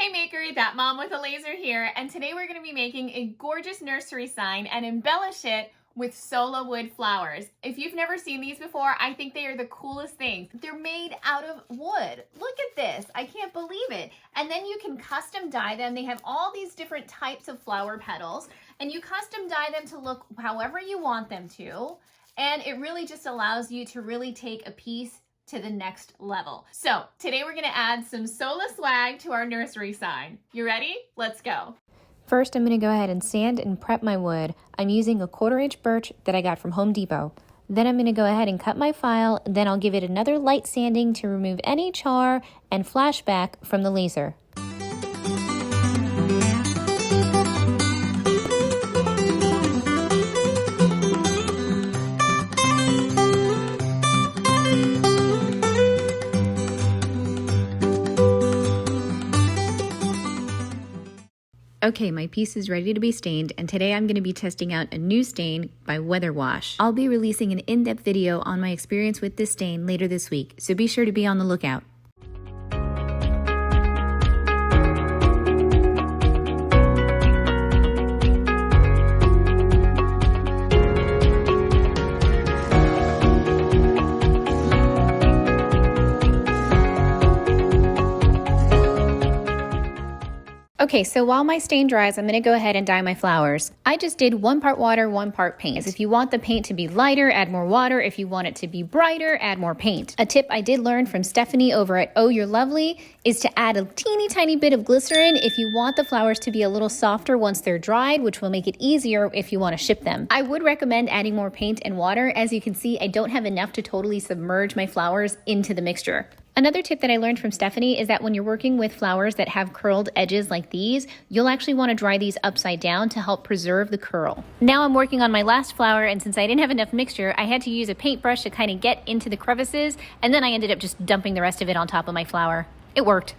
Hey maker, that mom with a laser here, and today we're going to be making a gorgeous nursery sign and embellish it with Sola wood flowers. If you've never seen these before, I think they are the coolest things. They're made out of wood. Look at this, I can't believe it. And then you can custom dye them. They have all these different types of flower petals, and you custom dye them to look however you want them to. And it really just allows you to really take a piece to the next level. So today we're gonna add some Sola swag to our nursery sign. You ready? Let's go. First, I'm going to go ahead and sand and prep my wood. I'm using a 1/4 inch birch that I got from Home Depot. Then I'm going to go ahead and cut my file, then I'll give it another light sanding to remove any char and flashback from the laser. Okay, my piece is ready to be stained, and today I'm going to be testing out a new stain by Weather Wash. I'll be releasing an in-depth video on my experience with this stain later this week, so be sure to be on the lookout. Okay, so while my stain dries, I'm going to go ahead and dye my flowers. I just did 1 part water, 1 part paint. If you want the paint to be lighter, add more water. If you want it to be brighter, add more paint. A tip I did learn from Stephanie over at Oh You're Lovely is to add a teeny tiny bit of glycerin if you want the flowers to be a little softer once they're dried, which will make it easier if you want to ship them. I would recommend adding more paint and water. As you can see, I don't have enough to totally submerge my flowers into the mixture. Another tip that I learned from Stephanie is that when you're working with flowers that have curled edges like these, you'll actually want to dry these upside down to help preserve the curl. Now I'm working on my last flower, and since I didn't have enough mixture, I had to use a paintbrush to kind of get into the crevices, and then I ended up just dumping the rest of it on top of my flower. It worked.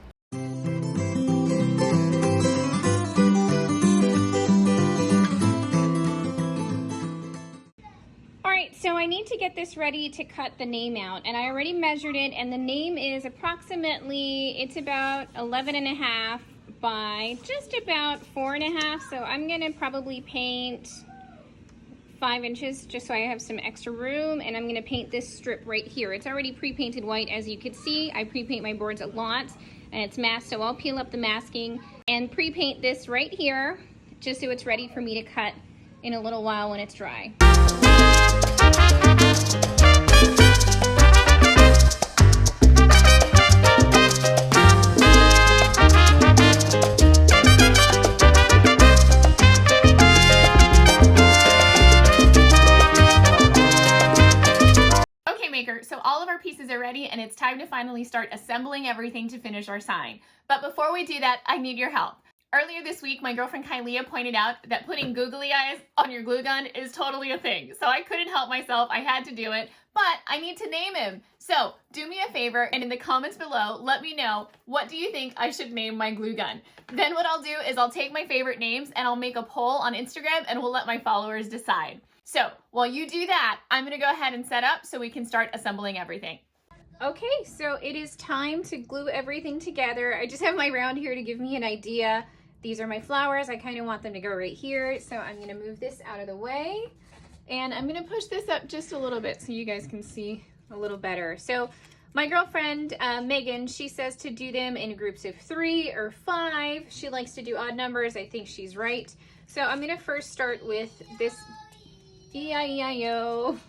So I need to get this ready to cut the name out, and I already measured it, and the name is approximately, it's about 11.5 by just about 4.5, so I'm gonna probably paint 5 inches just so I have some extra room, and I'm gonna paint this strip right here. It's already pre-painted white, as you can see. I pre-paint my boards a lot, and it's masked, so I'll peel up the masking and pre-paint this right here just so it's ready for me to cut in a little while when it's dry. Okay maker, so all of our pieces are ready and it's time to finally start assembling everything to finish our sign. But before we do that, I need your help. Earlier this week, my girlfriend Kylia pointed out that putting googly eyes on your glue gun is totally a thing. So I couldn't help myself, I had to do it, but I need to name him. So do me a favor and in the comments below, let me know, what do you think I should name my glue gun? Then what I'll do is I'll take my favorite names and I'll make a poll on Instagram and we'll let my followers decide. So while you do that, I'm gonna go ahead and set up so we can start assembling everything. Okay, so it is time to glue everything together. I just have my round here to give me an idea. These are my flowers. I kind of want them to go right here. So I'm going to move this out of the way. And I'm going to push this up just a little bit so you guys can see a little better. So my girlfriend, Megan, she says to do them in groups of 3 or 5. She likes to do odd numbers. I think she's right. So I'm going to first start with this E-I-E-I-O.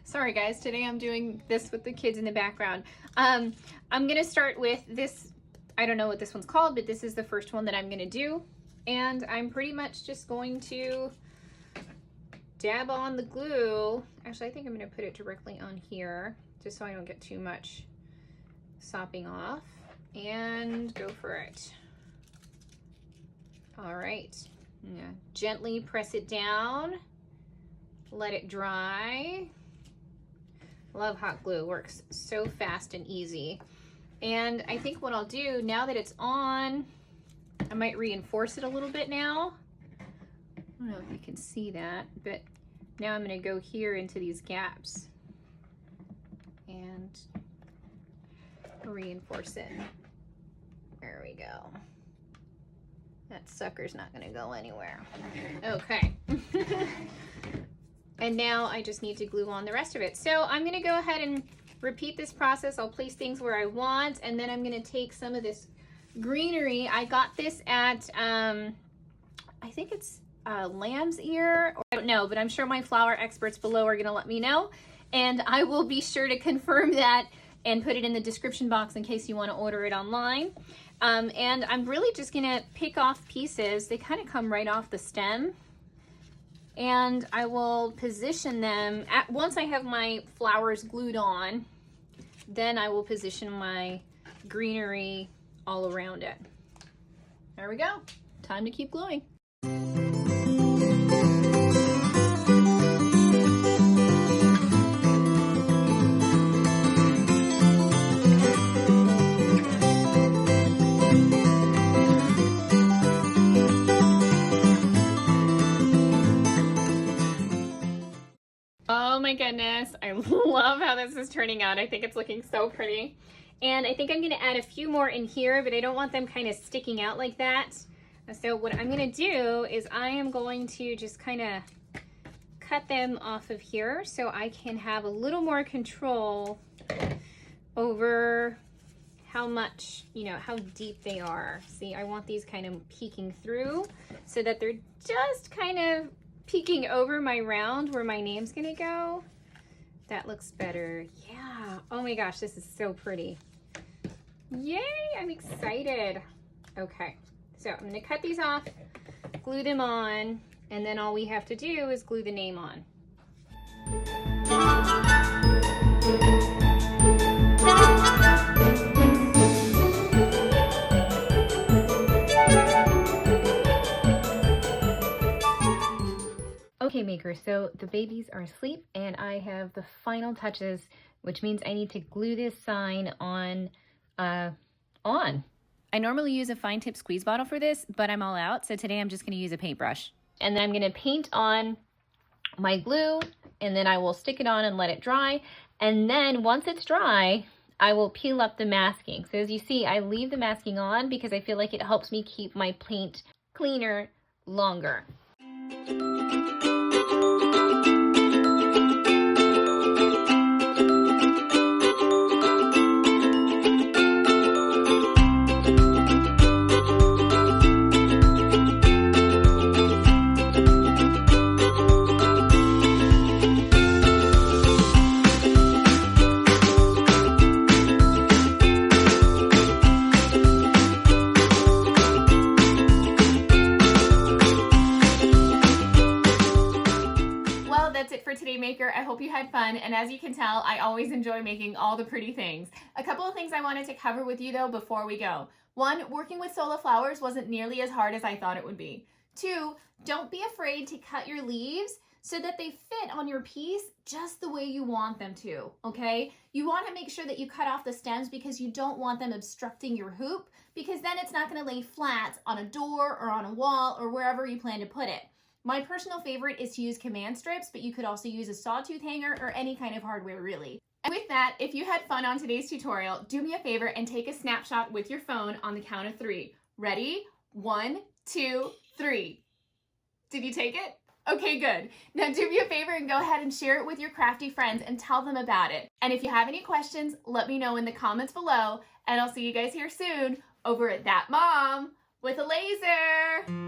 Sorry guys, today I'm doing this with the kids in the background. I'm going to start with this. I don't know what this one's called, but this is the first one that I'm gonna do. And I'm pretty much just going to dab on the glue. Actually, I think I'm gonna put it directly on here, just so I don't get too much sopping off. And go for it. All right, I'm gonna gently press it down, let it dry. Love hot glue, works so fast and easy. And I think what I'll do, now that it's on, I might reinforce it a little bit now. I don't know if you can see that, but now I'm gonna go here into these gaps and reinforce it. There we go. That sucker's not gonna go anywhere. Okay. And now I just need to glue on the rest of it. So I'm gonna go ahead and repeat this process. I'll place things where I want, and then I'm gonna take some of this greenery. I got this at, I think it's lamb's ear, or I don't know, but I'm sure my flower experts below are gonna let me know. And I will be sure to confirm that and put it in the description box in case you wanna order it online. And I'm really just gonna pick off pieces. They kind of come right off the stem. And I will position them, once I have my flowers glued on, then I will position my greenery all around it. There we go. Time to keep gluing. Oh my goodness, I love how this is turning out. I think it's looking so pretty. And I think I'm gonna add a few more in here, but I don't want them kind of sticking out like that. So what I'm gonna do is I am going to just kind of cut them off of here so I can have a little more control over how much, you know, how deep they are. See, I want these kind of peeking through so that they're just kind of peeking over my round where my name's gonna go. That looks better. Yeah. Oh my gosh, this is so pretty. Yay, I'm excited. Okay, so I'm gonna cut these off, glue them on, and then all we have to do is glue the name on. Okay makers, so the babies are asleep and I have the final touches, which means I need to glue this sign on. I normally use a fine tip squeeze bottle for this, but I'm all out, so today I'm just gonna use a paintbrush. And then I'm gonna paint on my glue, and then I will stick it on and let it dry. And then once it's dry, I will peel up the masking. So as you see, I leave the masking on because I feel like it helps me keep my paint cleaner longer. Today maker. I hope you had fun, and as you can tell, I always enjoy making all the pretty things. A couple of things I wanted to cover with you though before we go. One, working with Sola flowers wasn't nearly as hard as I thought it would be. Two, don't be afraid to cut your leaves so that they fit on your piece just the way you want them to, okay? You want to make sure that you cut off the stems because you don't want them obstructing your hoop, because then it's not going to lay flat on a door or on a wall or wherever you plan to put it. My personal favorite is to use command strips, but you could also use a sawtooth hanger or any kind of hardware really. And with that, if you had fun on today's tutorial, do me a favor and take a snapshot with your phone on the count of 3. Ready? 1, 2, 3. Did you take it? Okay, good. Now do me a favor and go ahead and share it with your crafty friends and tell them about it. And if you have any questions, let me know in the comments below, and I'll see you guys here soon over at That Mom with a Laser.